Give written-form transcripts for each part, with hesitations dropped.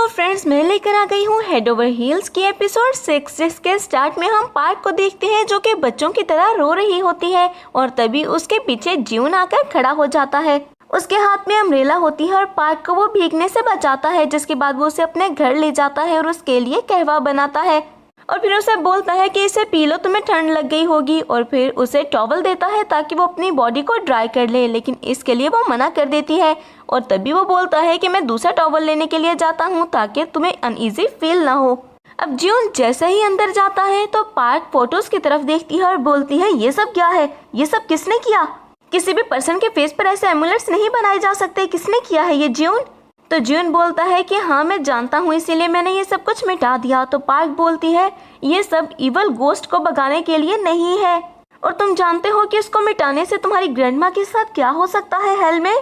Hello friends, मैं लेकर आ गई हूँ हेड ओवर हील्स की एपिसोड 6, जिसके स्टार्ट में हम पार्क को देखते हैं जो कि बच्चों की तरह रो रही होती है और तभी उसके पीछे ज्यून आकर खड़ा हो जाता है। उसके हाथ में अम्ब्रेला होती है और पार्क को वो भीगने से बचाता है, जिसके बाद वो उसे अपने घर ले जाता है और उसके लिए कहवा बनाता है और फिर उसे बोलता है कि इसे पी लो, तुम्हें ठंड लग गई होगी, और फिर उसे टॉवल देता है ताकि वो अपनी बॉडी को ड्राई कर ले, लेकिन इसके लिए वो मना कर देती है और तभी वो बोलता है कि मैं दूसरा टॉवल लेने के लिए जाता हूँ ताकि तुम्हें अनईजी फील ना हो। अब ज्यून जैसे ही अंदर जाता है तो पार्क फोटोज की तरफ देखती है और बोलती है ये सब क्या है, ये सब किसने किया? किसी भी पर्सन के फेस पर ऐसे एमुलेट्स नहीं बनाए जा सकते, किसने किया है ये ज्यून? तो ज्यून बोलता है कि हाँ मैं जानता हूँ, इसीलिए मैंने ये सब कुछ मिटा दिया। तो पार्क बोलती है ये सब इवल गोस्ट को भगाने के लिए नहीं है, और तुम जानते हो कि इसको मिटाने से तुम्हारी ग्रैंडमा के साथ क्या हो सकता है हेल में?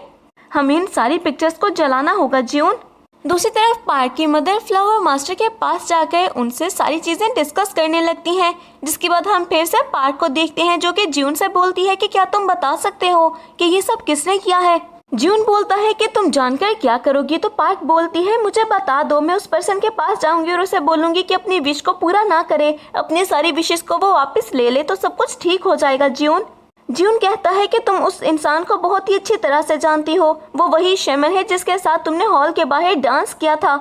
हमें इन सारी पिक्चर्स को जलाना होगा ज्यून। दूसरी तरफ पार्क की मदर फ्लावर मास्टर के पास जाकर उनसे सारी चीजें डिस्कस करने लगती हैं, जिसके बाद हम फिर से पार्क को देखते हैं जो कि ज्यून से बोलती है कि क्या तुम बता सकते हो कि ये सब किसने किया है? ज्यून बोलता है कि तुम जानकर क्या करोगी? तो पार्क बोलती है मुझे बता दो, मैं उस पर्सन के पास जाऊंगी और उसे बोलूंगी कि अपनी विश को पूरा ना करे, अपनी सारी विशेस को वो वापस ले ले तो सब कुछ ठीक हो जाएगा। ज्यून कहता है कि तुम उस इंसान को बहुत ही अच्छी तरह से जानती हो, वो वही शैमन है जिसके साथ तुमने हॉल के बाहर डांस किया था।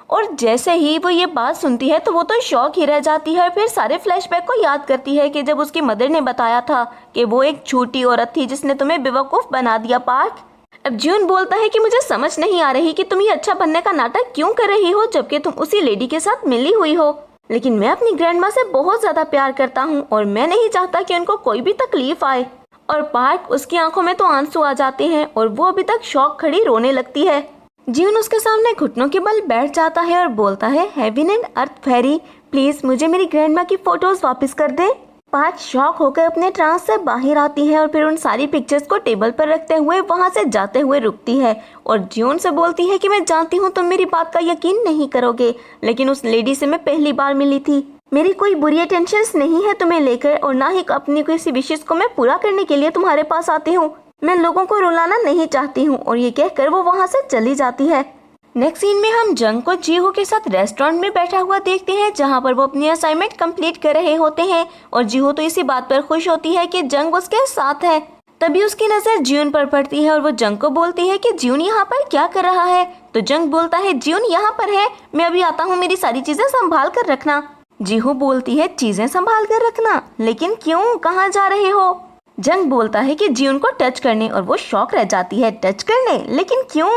और जैसे ही वो ये बात सुनती है तो वो तो शॉक ही रह जाती है, फिर सारे फ्लैशबैक को याद करती है कि जब उसकी मदर ने बताया था कि वो एक झूठी औरत थी जिसने तुम्हें बेवकूफ़ बना दिया। पार्क अब ज्यून बोलता है कि मुझे समझ नहीं आ रही कि तुम ये अच्छा बनने का नाटक क्यों कर रही हो जबकि तुम उसी लेडी के साथ मिली हुई हो, लेकिन मैं अपनी ग्रैंडमा से बहुत ज्यादा प्यार करता हूँ और मैं नहीं चाहता कि उनको कोई भी तकलीफ आए। और पार्क उसकी आंखों में तो आंसू आ जाते हैं और वो अभी तक शौक खड़ी रोने लगती है। ज्यून उसके सामने घुटनों के बल बैठ जाता है और बोलता है heaven and earth fairy, please मुझे मेरी ग्रैंडमा की फोटोज वापस कर दे। पार्क शॉक होकर अपने ट्रांस से बाहर आती है और फिर उन सारी पिक्चर्स को टेबल पर रखते हुए वहां से जाते हुए रुकती है और ज्यून से बोलती है कि मैं जानती हूँ तुम मेरी बात का यकीन नहीं करोगे, लेकिन उस लेडी से मैं पहली बार मिली थी, मेरी कोई बुरी इंटेंशंस नहीं है तुम्हें लेकर और ना ही अपनी किसी विशेष को मैं पूरा करने के लिए तुम्हारे पास आती हूँ, मैं लोगों को रुलाना नहीं चाहती हूँ। और ये कहकर वो वहाँ से चली जाती है। नेक्स्ट सीन में हम जंग को जीहो के साथ रेस्टोरेंट में बैठा हुआ देखते हैं जहाँ पर वो अपनी असाइनमेंट कंप्लीट कर रहे होते हैं और जीहो तो इसी बात पर खुश होती है कि जंग उसके साथ है। तभी उसकी नजर ज्यून पर पड़ती है और वो जंग को बोलती है कि ज्यून यहाँ पर क्या कर रहा है? तो जंग बोलता है ज्यून यहाँ पर है, मैं अभी आता हूँ, मेरी सारी चीजें संभाल कर रखना। जीहो बोलती है चीजें संभाल कर रखना, लेकिन क्यों, कहाँ जा रहे हो? जंग बोलता है कि ज्यून को टच करने और वो शॉक रह जाती है, टच करने, लेकिन क्यों?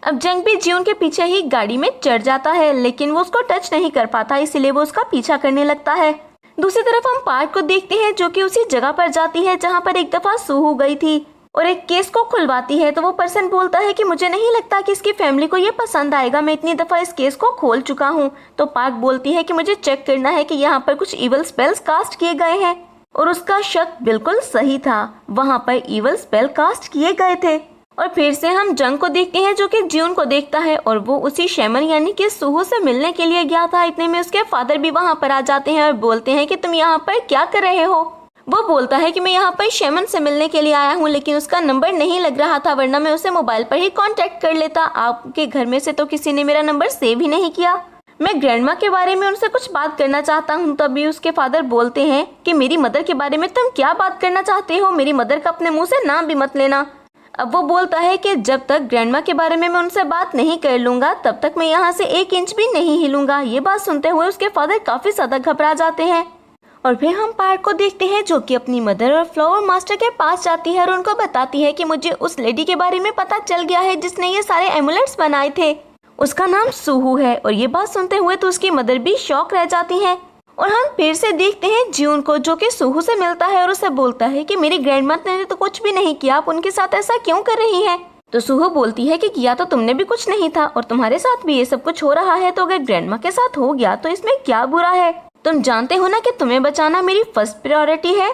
अब जंग भी ज्यून के पीछे ही गाड़ी में चढ़ जाता है, लेकिन वो उसको टच नहीं कर पाता, इसीलिए वो उसका पीछा करने लगता है। दूसरी तरफ हम पार्क को देखते हैं जो कि उसी जगह पर जाती है जहाँ पर एक दफा सूहू गई थी और एक केस को खुलवाती है। तो वो पर्सन बोलता है कि मुझे नहीं लगता कि इसकी फैमिली को ये पसंद आएगा, मैं इतनी दफा इस केस को खोल चुका हूँ। तो पार्क बोलती है कि मुझे चेक करना है कि यहाँ पर कुछ इवल स्पेल्स कास्ट किए गए हैं और उसका शक बिल्कुल सही था, वहाँ पर इवल स्पेल कास्ट किए गए थे। और फिर से हम जंग को देखते हैं जो कि ज्यून को देखता है और वो उसी शैमन यानी कि सूहू से मिलने के लिए गया था। इतने में उसके फादर भी वहाँ पर आ जाते हैं और बोलते हैं कि तुम यहाँ पर क्या कर रहे हो? वो बोलता है कि मैं यहाँ पर शैमन से मिलने के लिए आया हूँ, लेकिन उसका नंबर नहीं लग रहा था, वरना मैं उसे मोबाइल पर ही कांटेक्ट कर लेता। आपके घर में से तो किसी ने मेरा नंबर सेव ही नहीं किया। मैं ग्रैंडमा के बारे में उनसे कुछ बात करना चाहता हूँ। तभी उसके फादर बोलते हैं कि मेरी मदर के बारे में तुम क्या बात करना चाहते हो? मेरी मदर का अपने मुँह से नाम भी मत लेना। अब वो बोलता है कि जब तक ग्रैंडमा के बारे में मैं उनसे बात नहीं कर लूंगा तब तक मैं यहाँ से 1 इंच भी नहीं हिलूंगा। ये बात सुनते हुए उसके फादर काफी ज्यादा घबरा जाते हैं। और फिर हम पार्क को देखते हैं जो कि अपनी मदर और फ्लावर मास्टर के पास जाती है और उनको बताती है कि मुझे उस लेडी के बारे में पता चल गया है जिसने ये सारे एमुलेट्स बनाए थे, उसका नाम सूहू है। और ये बात सुनते हुए तो उसकी मदर भी शॉक रह जाती है। और हम फिर से देखते हैं ज्यून को जो कि सूहू से मिलता है और उसे बोलता है कि मेरी ग्रैंडमा ने तो कुछ भी नहीं किया, आप उनके साथ ऐसा क्यों कर रही हैं? तो सूहू बोलती है कि किया तो तुमने भी कुछ नहीं था और तुम्हारे साथ भी ये सब कुछ हो रहा है, तो अगर ग्रैंडमा के साथ हो गया तो इसमें क्या बुरा है? तुम जानते हो ना कि तुम्हें बचाना मेरी फर्स्ट प्रायोरिटी है।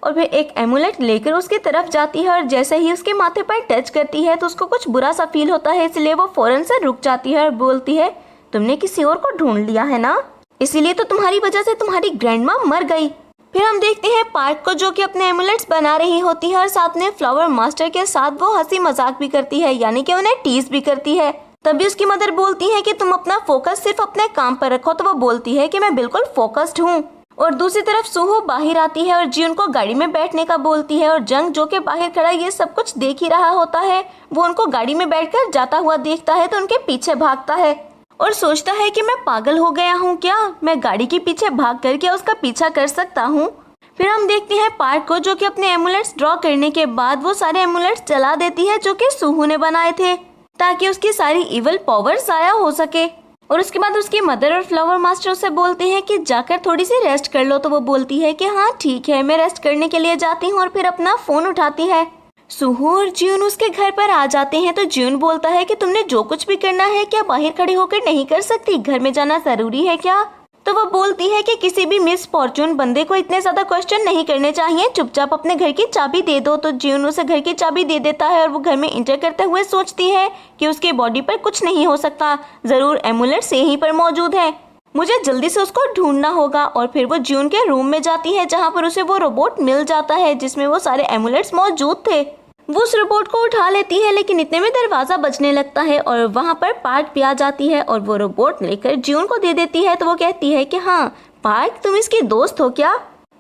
और फिर एक एमुलेट लेकर उसकी तरफ जाती है और जैसे ही उसके माथे पर टच करती है तो उसको कुछ बुरा सा फील होता है, इसलिए वो फौरन से रुक जाती है और बोलती है तुमने किसी और को ढूंढ लिया है ना, इसीलिए तो तुम्हारी वजह से तुम्हारी ग्रैंडमा मर गई। फिर हम देखते हैं पार्क को जो कि अपने एमुलेट्स बना रही होती है और साथ में फ्लावर मास्टर के साथ वो हंसी मजाक भी करती है, यानी कि उन्हें टीज भी करती है। तभी उसकी मदर बोलती है कि तुम अपना फोकस सिर्फ अपने काम पर रखो। तो वो बोलती है कि मैं बिल्कुल फोकस्ड हूँ। और दूसरी तरफ सुहो बाहर आती है और जियोन को गाड़ी में बैठने का बोलती है और जंग जो कि बाहर खड़ा ये सब कुछ देख ही रहा होता है, वो उनको गाड़ी में बैठकर जाता हुआ देखता है तो उनके पीछे भागता है और सोचता है कि मैं पागल हो गया हूँ क्या, मैं गाड़ी के पीछे भाग कर क्या उसका पीछा कर सकता हूँ। फिर हम देखते हैं पार्क को, जो कि अपने एमुलेट्स ड्रॉ करने के बाद वो सारे एमुलेट्स जला देती है जो कि सुहो ने बनाए थे, ताकि उसकी सारी इवल पावर ज़ाया हो सके। और उसके बाद उसकी मदर और फ्लावर मास्टर उसे बोलते हैं कि जाकर थोड़ी सी रेस्ट कर लो। तो वो बोलती है कि हाँ ठीक है, मैं रेस्ट करने के लिए जाती हूँ। और फिर अपना फ़ोन उठाती है। सुहो और जियोन उसके घर पर आ जाते हैं। तो जियोन बोलता है कि तुमने जो कुछ भी करना है क्या बाहर खड़े होकर नहीं कर सकती, घर में जाना ज़रूरी है क्या। तो वो बोलती है कि किसी भी मिस फॉर्चून बंदे को इतने ज़्यादा क्वेश्चन नहीं करने चाहिए, चुपचाप अपने घर की चाबी दे दो। तो जियोन उसे घर की चाबी दे देता है और वो घर में इंटर करते हुए सोचती है कि उसके बॉडी पर कुछ नहीं हो सकता, ज़रूर एमुलेट्स यहीं पर मौजूद है, मुझे जल्दी से उसको ढूंढना होगा। और फिर वो जियोन के रूम में जाती है जहाँ पर उसे वो रोबोट मिल जाता है जिसमें वो सारे एमुलेट्स मौजूद थे। वो उस रोबोट को उठा लेती है, लेकिन इतने में दरवाज़ा बजने लगता है और वहाँ पर पार्क भी आ जाती है और वो रोबोट लेकर जियोन को दे देती है। तो वो कहती है कि हाँ पार्क, तुम इसकी दोस्त हो क्या।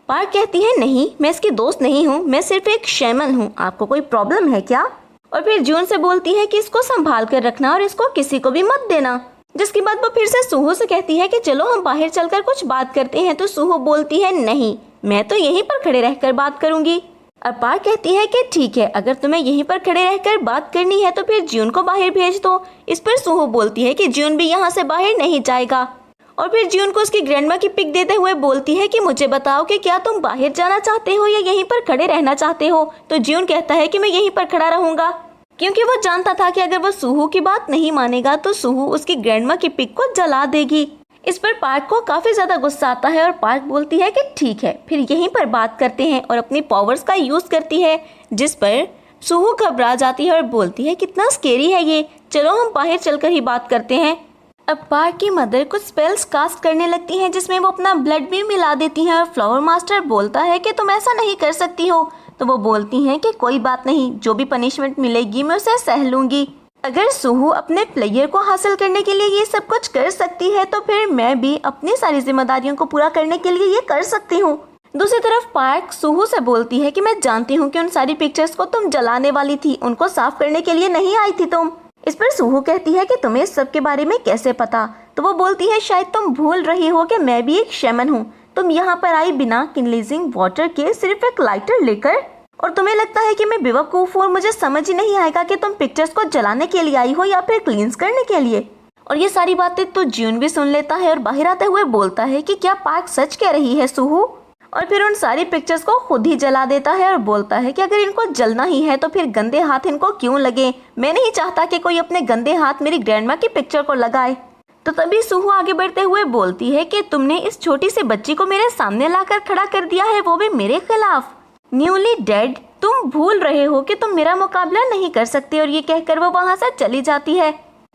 पार्क कहती है नहीं, मैं इसकी दोस्त नहीं हूँ, मैं सिर्फ एक शैमन हूँ, आपको कोई प्रॉब्लम है क्या। और फिर जियोन से बोलती है कि इसको संभाल कर रखना और इसको किसी को भी मत देना। जिसके बाद वो फिर से सुहो से कहती है कि चलो हम बाहर चलकर कुछ बात करते हैं। तो सुहो बोलती है नहीं, मैं तो यहीं पर खड़े रहकर बात करूंगी। और पार्क कहती है कि ठीक है, अगर तुम्हें यहीं पर खड़े रहकर बात करनी है तो फिर जियोन को बाहर भेज दो। इस पर सुहो बोलती है कि जियोन भी यहाँ से बाहर नहीं जाएगा। और फिर जियोन को उसकी ग्रैंडमा की पिक देते हुए बोलती है कि मुझे बताओ कि क्या तुम बाहर जाना चाहते हो या यहीं पर खड़े रहना चाहते हो। तो जियोन कहता है कि मैं यहीं पर खड़ा रहूंगा, क्योंकि वो जानता था कि अगर वो सुहो की बात नहीं मानेगा तो सुहो उसकी ग्रैंडमा की पिक को जला देगी। इस पर पार्क को काफी ज्यादा गुस्सा आता है और पार्क बोलती है कि ठीक है, फिर यहीं पर बात करते हैं और अपनी पावर्स का यूज करती है, जिस पर सुहो घबरा जाती है और बोलती है कितना स्केरी है ये, चलो हम बाहर चलकर ही बात करते हैं। अब पार्क की मदर कुछ स्पेल्स कास्ट करने लगती हैं जिसमें वो अपना ब्लड भी मिला देती हैं और फ्लावर मास्टर बोलता है कि तुम ऐसा नहीं कर सकती हो। तो वो बोलती हैं कि कोई बात नहीं, जो भी पनिशमेंट मिलेगी मैं उसे सह लूंगी। अगर सुहो अपने प्लेयर को हासिल करने के लिए ये सब कुछ कर सकती है तो फिर मैं भी अपनी सारी जिम्मेदारियों को पूरा करने के लिए ये कर सकती हूँ। दूसरी तरफ पार्क सुहो से बोलती है कि मैं जानती हूँ कि उन सारी पिक्चर्स को तुम जलाने वाली थी, उनको साफ करने के लिए नहीं आई थी तुम। इस पर सुहो कहती है कि तुम्हें इस सब के बारे में कैसे पता। तो वो बोलती है शायद तुम भूल रही हो कि मैं भी एक शैमन हूँ, तुम यहाँ पर आई बिना किनलीजिंग वाटर के सिर्फ एक लाइटर लेकर, और तुम्हें लगता है कि मैं बेवकूफ़ हूँ और मुझे समझ ही नहीं आएगा कि तुम पिक्चर्स को जलाने के लिए आई हो या फिर क्लींस करने के लिए। और ये सारी बातें तो जियोन भी सुन लेता है और बाहर आते हुए बोलता है कि क्या पार्क सच कह रही है सुहो। और फिर उन सारी पिक्चर्स को खुद ही जला देता है और बोलता है कि अगर इनको जलना ही है तो फिर गंदे हाथ इनको क्यों लगे, मैं नहीं चाहता कि कोई अपने गंदे हाथ मेरी ग्रैंडमा की पिक्चर को लगाए। तो तभी सुहो आगे बढ़ते हुए बोलती है कि तुमने इस छोटी सी बच्ची को मेरे सामने लाकर खड़ा कर दिया है, वो भी मेरे खिलाफ। न्यूली डेड, तुम भूल रहे हो कि तुम मेरा मुकाबला नहीं कर सकते। और ये कहकर वो वहाँ से चली जाती है।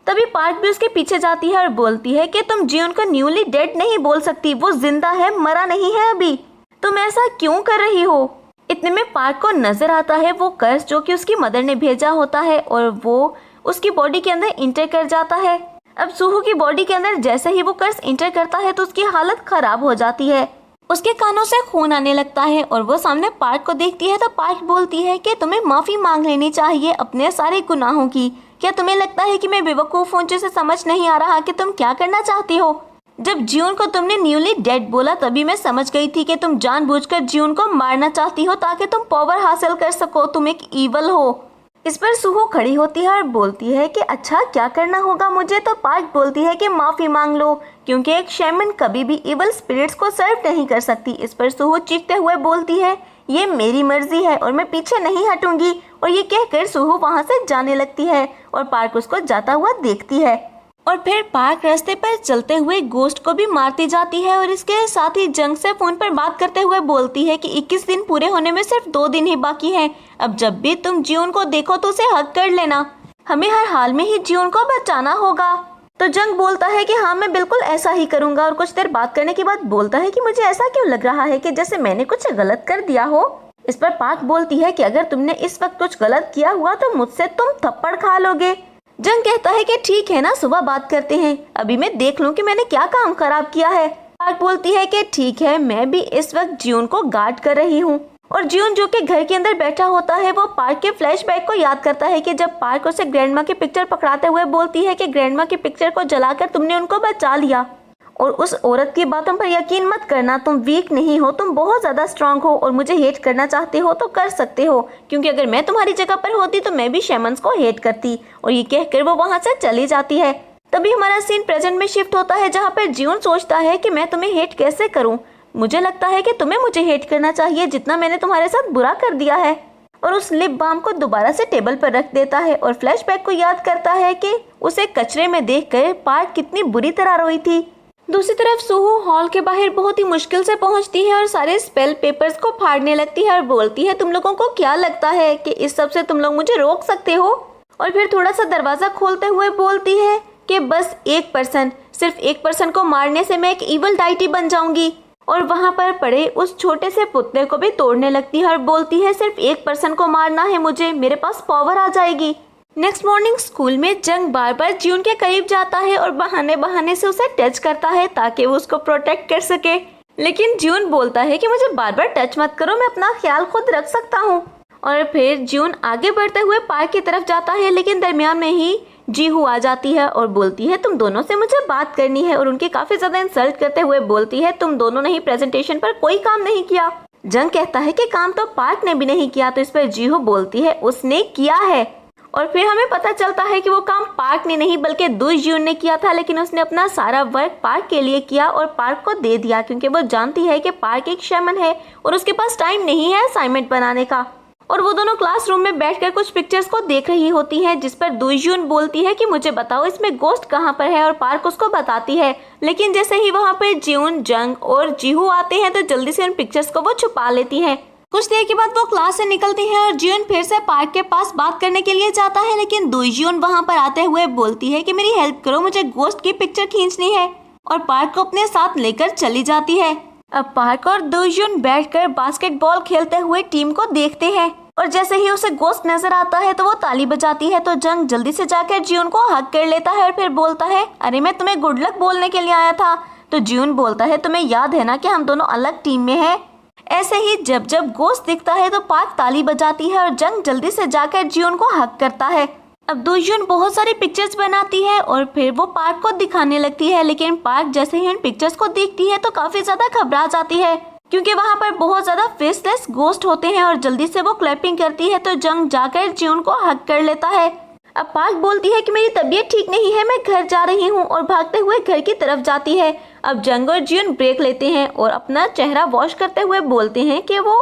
तभी पार्क भी उसके पीछे जाती है और बोलती है कि तुम जियोन को न्यूली डेड नहीं बोल सकती, वो जिंदा है, मरा नहीं है अभी, तुम ऐसा क्यों कर रही हो। इतने में पार्क को नजर आता है वो कर्स जो कि उसकी मदर ने भेजा होता है और वो उसकी बॉडी के अंदर इंटर कर जाता है। अब सुहो की बॉडी के अंदर जैसे ही वो कर्स इंटर करता है तो उसकी हालत खराब हो जाती है, उसके कानों से खून आने लगता है और वो सामने पार्क को देखती है। तो पार्क बोलती है कि तुम्हें माफी मांग लेनी चाहिए अपने सारे गुनाहों की। क्या तुम्हें लगता है कि मैं बेवकूफ हूँ जिसे समझ नहीं आ रहा कि तुम क्या करना चाहती हो। जब जियोन को तुमने न्यूली डेड बोला तभी मैं समझ गई थी कि तुम जानबूझकर जियोन को मारना चाहती हो ताकि तुम पावर हासिल कर सको, तुम एक ईवल हो। इस पर सुहो खड़ी होती है और बोलती है कि अच्छा क्या करना होगा मुझे। तो पार्क बोलती है कि माफी मांग लो, क्योंकि एक शैमन कभी भी इवल स्पिरिट्स को सर्व नहीं कर सकती। इस पर सुहो चीखते हुए बोलती है ये मेरी मर्जी है और मैं पीछे नहीं हटूंगी। और ये कहकर सुहो वहाँ से जाने लगती है और पार्क उसको जाता हुआ देखती है। और फिर पार्क रास्ते पर चलते हुए गोस्ट को भी मारती जाती है और इसके साथ ही जंग से फोन पर बात करते हुए बोलती है कि 21 दिन पूरे होने में सिर्फ 2 दिन ही बाकी हैं। अब जब भी तुम जियोन को देखो तो उसे हक कर लेना, हमें हर हाल में ही जियोन को बचाना होगा। तो जंग बोलता है कि हाँ मैं बिल्कुल ऐसा ही करूँगा। और कुछ देर बात करने के बाद बोलता है कि मुझे ऐसा क्यों लग रहा है कि जैसे मैंने कुछ गलत कर दिया हो। इस पर पार्क बोलती है कि अगर तुमने इस वक्त कुछ गलत किया हुआ तो मुझसे तुम थप्पड़ खा लोगे। जंग कहता है कि ठीक है ना, सुबह बात करते हैं, अभी मैं देख लूं कि मैंने क्या काम खराब किया है। पार्क बोलती है कि ठीक है, मैं भी इस वक्त जियोन को गार्ड कर रही हूँ। और जियोन जो कि घर के अंदर बैठा होता है वो पार्क के फ्लैशबैक को याद करता है कि जब पार्क उसे ग्रैंडमा की पिक्चर पकड़ाते हुए बोलती है कि ग्रैंडमा की पिक्चर को जलाकर तुमने उनको बचा लिया और उस औरत की बातों पर यकीन मत करना, तुम वीक नहीं हो, तुम बहुत ज़्यादा स्ट्रांग हो और मुझे हेट करना चाहते हो तो कर सकते हो, क्योंकि अगर मैं तुम्हारी जगह पर होती तो मैं भी शैमन्स को हेट करती। और ये कहकर वो वहाँ से चली जाती है। तभी हमारा सीन प्रेजेंट में शिफ्ट होता है जहाँ पर जियोन सोचता है कि मैं तुम्हें हेट कैसे करूँ, मुझे लगता है कि तुम्हें मुझे हेट करना चाहिए जितना मैंने तुम्हारे साथ बुरा कर दिया है। और उस लिप बाम को दोबारा से टेबल पर रख देता है और फ्लैशबैक को याद करता है कि उसे कचरे में देखकर पार्क कितनी बुरी तरह रोई थी। दूसरी तरफ सुहू हॉल के बाहर बहुत ही मुश्किल से पहुंचती है और सारे स्पेल पेपर्स को फाड़ने लगती है और बोलती है तुम लोगों को क्या लगता है कि इस सब से तुम लोग मुझे रोक सकते हो। और फिर थोड़ा सा दरवाजा खोलते हुए बोलती है कि बस सिर्फ एक पर्सन को मारने से मैं एक इवल डाइटी बन जाऊंगी। और वहाँ पर पड़े उस छोटे से पुतले को भी तोड़ने लगती है और बोलती है सिर्फ एक पर्सन को मारना है मुझे, मेरे पास पावर आ जाएगी। नेक्स्ट मॉर्निंग स्कूल में जंग बार बार जियोन के करीब जाता है और बहाने बहाने से उसे टच करता है ताकि वो उसको प्रोटेक्ट कर सके, लेकिन जियोन बोलता है कि मुझे बार बार टच मत करो, मैं अपना ख्याल खुद रख सकता हूँ। और फिर जियोन आगे बढ़ते हुए पार्क की तरफ जाता है, लेकिन दरमियान में ही जीहू आ जाती है और बोलती है तुम दोनों से मुझे बात करनी है और उनकी काफी ज्यादा इंसल्ट करते हुए बोलती है तुम दोनों ने ही प्रेजेंटेशन पर कोई काम नहीं किया। जंग कहता है कि काम तो पार्क ने भी नहीं किया, तो इस पर जीहू बोलती है उसने किया है। और फिर हमें पता चलता है कि वो काम पार्क ने नहीं बल्कि दुजयून ने किया था, लेकिन उसने अपना सारा वर्क पार्क के लिए किया और पार्क को दे दिया क्योंकि वो जानती है कि पार्क एक शैमन है और उसके पास टाइम नहीं है असाइनमेंट बनाने का। और वो दोनों क्लासरूम में बैठकर कुछ पिक्चर्स को देख रही होती हैं, जिस पर दुजयून बोलती है कि मुझे बताओ इसमें गोस्ट कहाँ पर है, और पार्क उसको बताती है। लेकिन जैसे ही वहाँ पर जियोन, जंग और जीहू आते हैं तो जल्दी से उन पिक्चर्स को वो छुपा लेती हैं। कुछ देर के बाद वो क्लास से निकलती हैं और जियोन फिर से पार्क के पास बात करने के लिए जाता है, लेकिन दुजयून वहाँ पर आते हुए बोलती है कि मेरी हेल्प करो, मुझे गोस्ट की पिक्चर खींचनी है, और पार्क को अपने साथ लेकर चली जाती है। अब पार्क और दुजयून बैठकर बास्केटबॉल खेलते हुए टीम को देखते हैं और जैसे ही उसे गोस्ट नजर आता है तो वो ताली बजाती है, तो जंग जल्दी से जाकर जियोन को हग कर लेता है और फिर बोलता है अरे मैं तुम्हें गुड लक बोलने के लिए आया था। तो जियोन बोलता है तुम्हें याद है ना कि हम दोनों अलग टीम में हैं। ऐसे ही जब जब गोस्ट दिखता है तो पार्क ताली बजाती है और जंग जल्दी से जाकर जियोन को हग करता है। अब दुजयून बहुत सारी पिक्चर्स बनाती है और फिर वो पार्क को दिखाने लगती है, लेकिन पार्क जैसे ही उन पिक्चर्स को देखती है तो काफी ज्यादा घबरा जाती है क्योंकि वहाँ पर बहुत ज्यादा फेसलेस गोस्ट होते हैं और जल्दी से वो क्लैपिंग करती है, तो जंग जाकर जियोन को हग कर लेता है। अब पार्क बोलती है कि मेरी तबीयत ठीक नहीं है, मैं घर जा रही हूँ, और भागते हुए घर की तरफ जाती है। अब जंग और जियोन ब्रेक लेते हैं और अपना चेहरा वॉश करते हुए बोलते हैं कि वो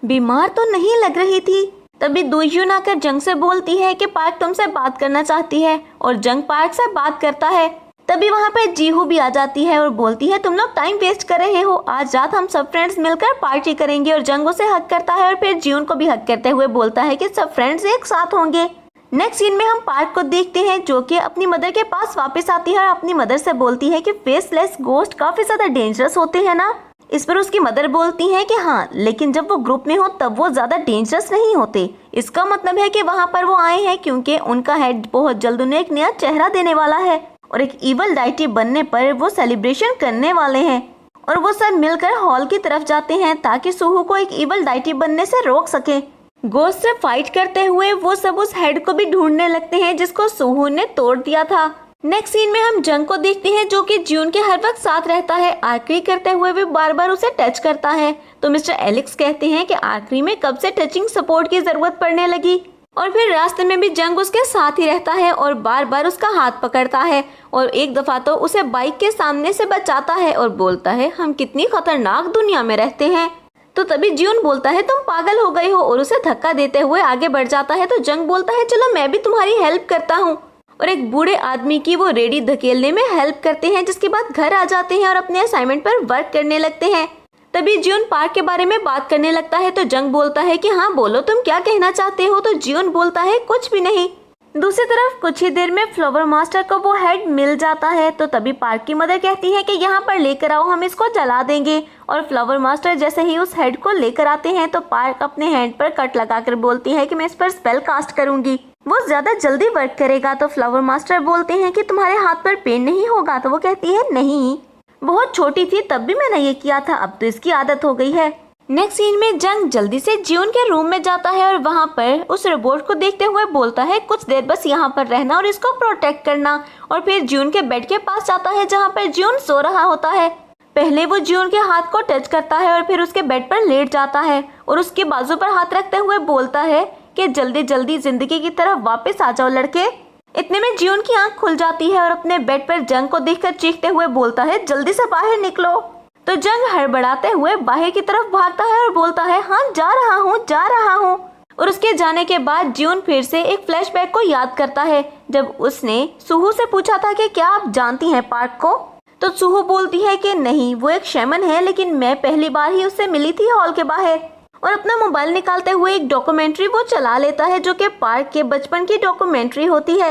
बीमार तो नहीं लग रही थी। तभी दुजयून आकर जंग से बोलती है कि पार्क तुमसे बात करना चाहती है, और जंग पार्क से बात करता है। तभी वहाँ पे जीहू भी आ जाती है और बोलती है तुम लोग टाइम वेस्ट कर रहे हो, आज रात हम सब फ्रेंड्स मिलकर पार्टी करेंगे। और जंग उसे हक करता है और फिर जियोन को भी हक करते हुए बोलता है कि सब फ्रेंड्स एक साथ होंगे। नेक्स्ट सीन में हम पार्क को देखते हैं जो कि अपनी मदर के पास वापस आती है और अपनी मदर से बोलती है कि फेसलेस गोस्ट काफी ज्यादा डेंजरस होते हैं ना। इस पर उसकी मदर बोलती है कि हाँ, लेकिन जब वो ग्रुप में हो तब वो ज्यादा डेंजरस नहीं होते। इसका मतलब है कि वहाँ पर वो आए हैं क्योंकि उनका हेड बहुत जल्द उन्हें एक नया चेहरा देने वाला है और एक इवल डाइटी बनने पर वो सेलिब्रेशन करने वाले हैं। और वो सब मिलकर हॉल की तरफ जाते हैं ताकि सुहू को एक इवल डाइटी बनने से रोक सके। गोस्ट से फाइट करते हुए वो सब उस हेड को भी ढूंढने लगते हैं जिसको सुहू ने तोड़ दिया था। नेक्स्ट सीन में हम जंग को देखते हैं जो कि जियोन के हर वक्त साथ रहता है। आर्करी करते हुए भी बार बार उसे टच करता है, तो मिस्टर एलेक्स कहते हैं कि आर्करी में कब से टचिंग सपोर्ट की जरूरत पड़ने लगी। और फिर रास्ते में भी जंग उसके साथ ही रहता है और बार बार उसका हाथ पकड़ता है और एक दफा तो उसे बाइक के सामने से बचाता है और बोलता है हम कितनी खतरनाक दुनिया में रहते हैं। तो तभी जियोन बोलता है तुम पागल हो गए हो और उसे धक्का देते हुए आगे बढ़ जाता है। तो जंग बोलता है चलो मैं भी तुम्हारी हेल्प करता हूँ, और एक बूढ़े आदमी की वो रेडी धकेलने में हेल्प करते हैं, जिसके बाद घर आ जाते हैं और अपने असाइनमेंट पर वर्क करने लगते हैं। तभी जियोन पार्क के बारे में बात करने लगता है, तो जंग बोलता है कि हाँ बोलो तुम क्या कहना चाहते हो। तो जियोन बोलता है कुछ भी नहीं। दूसरी तरफ कुछ ही देर में फ्लावर मास्टर को वो हेड मिल जाता है, तो तभी पार्क की मदर कहती है कि यहाँ पर लेकर आओ, हम इसको जला देंगे। और फ्लावर मास्टर जैसे ही उस हेड को लेकर आते हैं तो पार्क अपने हैंड पर कट लगाकर बोलती है कि मैं इस पर स्पेल कास्ट करूंगी। वो ज्यादा जल्दी वर्क करेगा। तो फ्लावर मास्टर बोलते हैं कि तुम्हारे हाथ पर पेन नहीं होगा। तो वो कहती है नहीं, बहुत छोटी थी तब भी मैंने ये किया था, अब तो इसकी आदत हो गई है। नेक्स्ट सीन में जंग जल्दी से जियोन के रूम में जाता है और वहाँ पर उस रोबोट को देखते हुए बोलता है कुछ देर बस यहाँ पर रहना और इसको प्रोटेक्ट करना। और फिर जियोन के बेड के पास जाता है जहाँ पर जियोन सो रहा होता है। पहले वो जियोन के हाथ को टच करता है और फिर उसके बेड पर लेट जाता है और उसके बाजू पर हाथ रखते हुए बोलता है कि जल्दी जल्दी जिंदगी की तरफ वापस आ जाओ लड़के। इतने में जियोन की आंख खुल जाती है और अपने बेड पर जंग को देखकर चीखते हुए बोलता है जल्दी से बाहर निकलो। तो जंग हड़बड़ाते हुए बाहर की तरफ भागता है और बोलता है हाँ जा रहा हूँ। और उसके जाने के बाद जियोन फिर से एक फ्लैशबैक को याद करता है जब उसने सुहू से पूछा था कि क्या आप जानती हैं पार्क को। तो सुहू बोलती है कि नहीं, वो एक शैमन है, लेकिन मैं पहली बार ही उससे मिली थी हॉल के बाहर। और अपना मोबाइल निकालते हुए एक डॉक्यूमेंट्री वो चला लेता है जो कि पार्क के बचपन की डॉक्यूमेंट्री होती है।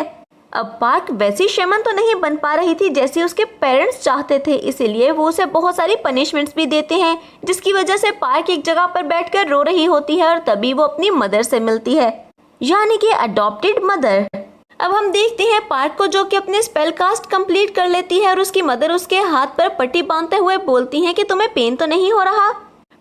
अब पार्क वैसी शैमन तो नहीं बन पा रही थी जैसी उसके पेरेंट्स चाहते थे, इसीलिए वो उसे बहुत सारी पनिशमेंट्स भी देते हैं, जिसकी वजह से पार्क एक जगह पर बैठकर रो रही होती है और तभी वो अपनी मदर से मिलती है, यानी कि अडॉप्टेड मदर। अब हम देखते हैं पार्क को जो कि अपने स्पेल कास्ट कंप्लीट कर लेती है और उसकी मदर उसके हाथ पर पट्टी बांधते हुए बोलती है कि तुम्हें पेन तो नहीं हो रहा।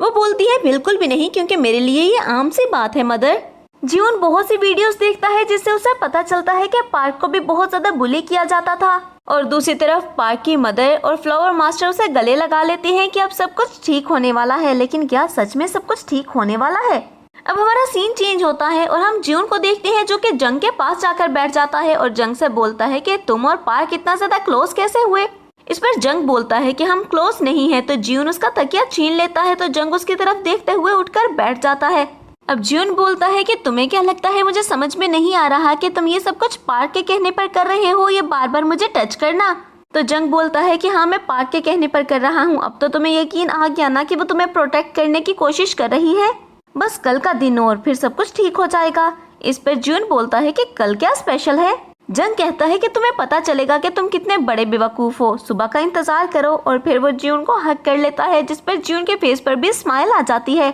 वो बोलती है बिल्कुल भी नहीं, क्योंकि मेरे लिए ये आम सी बात है मदर। जियोन बहुत सी वीडियोस देखता है जिससे उसे पता चलता है कि पार्क को भी बहुत ज्यादा बुली किया जाता था। और दूसरी तरफ पार्क की मदर और फ्लावर मास्टर उसे गले लगा लेते हैं कि अब सब कुछ ठीक होने वाला है। लेकिन क्या सच में सब कुछ ठीक होने वाला है? अब हमारा सीन चेंज होता है और हम जियोन को देखते हैं जो कि जंग के पास जाकर बैठ जाता है और जंग से बोलता है कि तुम और पार्क इतना ज्यादा क्लोज कैसे हुए। इस पर जंग बोलता है कि हम क्लोज नहीं है। तो जियोन उसका तकिया छीन लेता है तो जंग उसकी तरफ देखते हुए उठकर बैठ जाता है। अब जियोन बोलता है कि तुम्हें क्या लगता है, मुझे समझ में नहीं आ रहा कि तुम ये सब कुछ पार्क के कहने पर कर रहे हो, ये बार बार मुझे टच करना। तो जंग बोलता है कि हाँ मैं पार्क के कहने पर कर रहा हूँ। अब तो तुम्हें यकीन आ गया ना कि वो तुम्हें प्रोटेक्ट करने की कोशिश कर रही है। बस कल का दिन और फिर सब कुछ ठीक हो जाएगा। इस पर जियोन बोलता है कि कल क्या स्पेशल है। जंग कहता है कि तुम्हें पता चलेगा कि तुम कितने बड़े बेवकूफ हो, सुबह का इंतजार करो। और फिर वो जियोन को हक कर लेता है जिस पर जियोन के फेस पर भी स्माइल आ जाती है।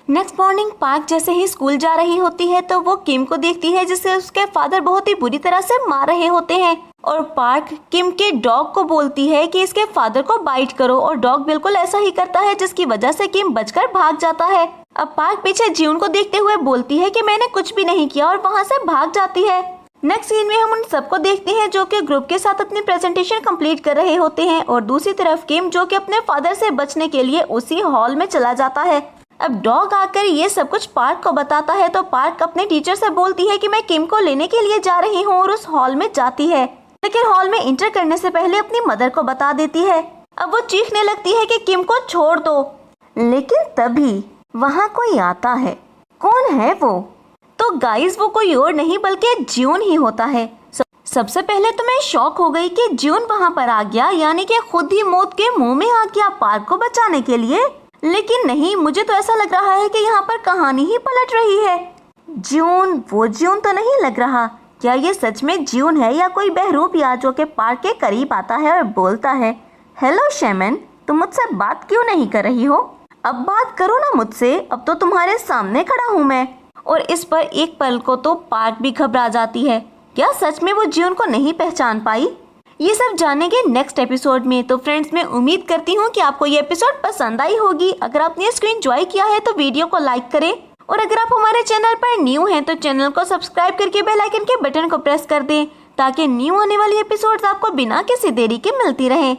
नेक्स्ट मॉर्निंग पार्क जैसे ही स्कूल जा रही होती है तो वो किम को देखती है जिसे उसके फादर बहुत ही बुरी तरह से मार रहे होते हैं। और पार्क किम के डॉग को बोलती है कि इसके फादर को बाइट करो और डॉग बिल्कुल ऐसा ही करता है जिसकी वजह से किम बचकर भाग जाता है। अब पार्क पीछे जियोन को देखते हुए बोलती है कि मैंने कुछ भी नहीं किया और वहाँ से भाग जाती है। नेक्स्ट सीन में हम उन सबको देखते हैं जो कि ग्रुप के साथ अपनी प्रेजेंटेशन कंप्लीट कर रहे होते हैं और दूसरी तरफ किम जो कि अपने फादर से बचने के लिए उसी हॉल में चला जाता है। अब डॉग आकर ये सब कुछ पार्क को बताता है तो पार्क अपने टीचर से बोलती है कि मैं किम को लेने के लिए जा रही हूँ और उस हॉल में जाती है, लेकिन हॉल में एंटर करने से पहले अपनी मदर को बता देती है। अब वो चीखने लगती है कि किम को छोड़ दो, लेकिन तभी वहाँ कोई आता है। कौन है वो? तो गाइस वो कोई और नहीं बल्कि जियोन ही होता है। सबसे पहले तो मैं शॉक हो गई कि जियोन वहाँ पर आ गया, यानी कि खुद ही मौत के मुंह में आ गया पार्क को बचाने के लिए। लेकिन नहीं, मुझे तो ऐसा लग रहा है कि यहाँ पर कहानी ही पलट रही है। जियोन वो जियोन तो नहीं लग रहा। क्या ये सच में जियोन है या कोई बहरूपिया जो के पार्क के करीब आता है और बोलता है हेलो शैमन, तुम मुझसे बात क्यों नहीं कर रही हो? अब बात करो ना मुझसे, अब तो तुम्हारे सामने खड़ा हूँ मैं। और इस पर एक पल को तो पार्क भी घबरा जाती है। क्या सच में वो जियोन को नहीं पहचान पाई? ये सब जानेंगे नेक्स्ट एपिसोड में। तो फ्रेंड्स मैं उम्मीद करती हूँ कि आपको ये एपिसोड पसंद आई होगी। अगर आपने इसको एंजॉय किया है तो वीडियो को लाइक करें और अगर आप हमारे चैनल पर न्यू हैं तो चैनल को सब्सक्राइब करके बेल आइकन के बटन को प्रेस कर दें ताकि न्यू आने वाली एपिसोड्स आपको बिना किसी देरी के मिलती रहें।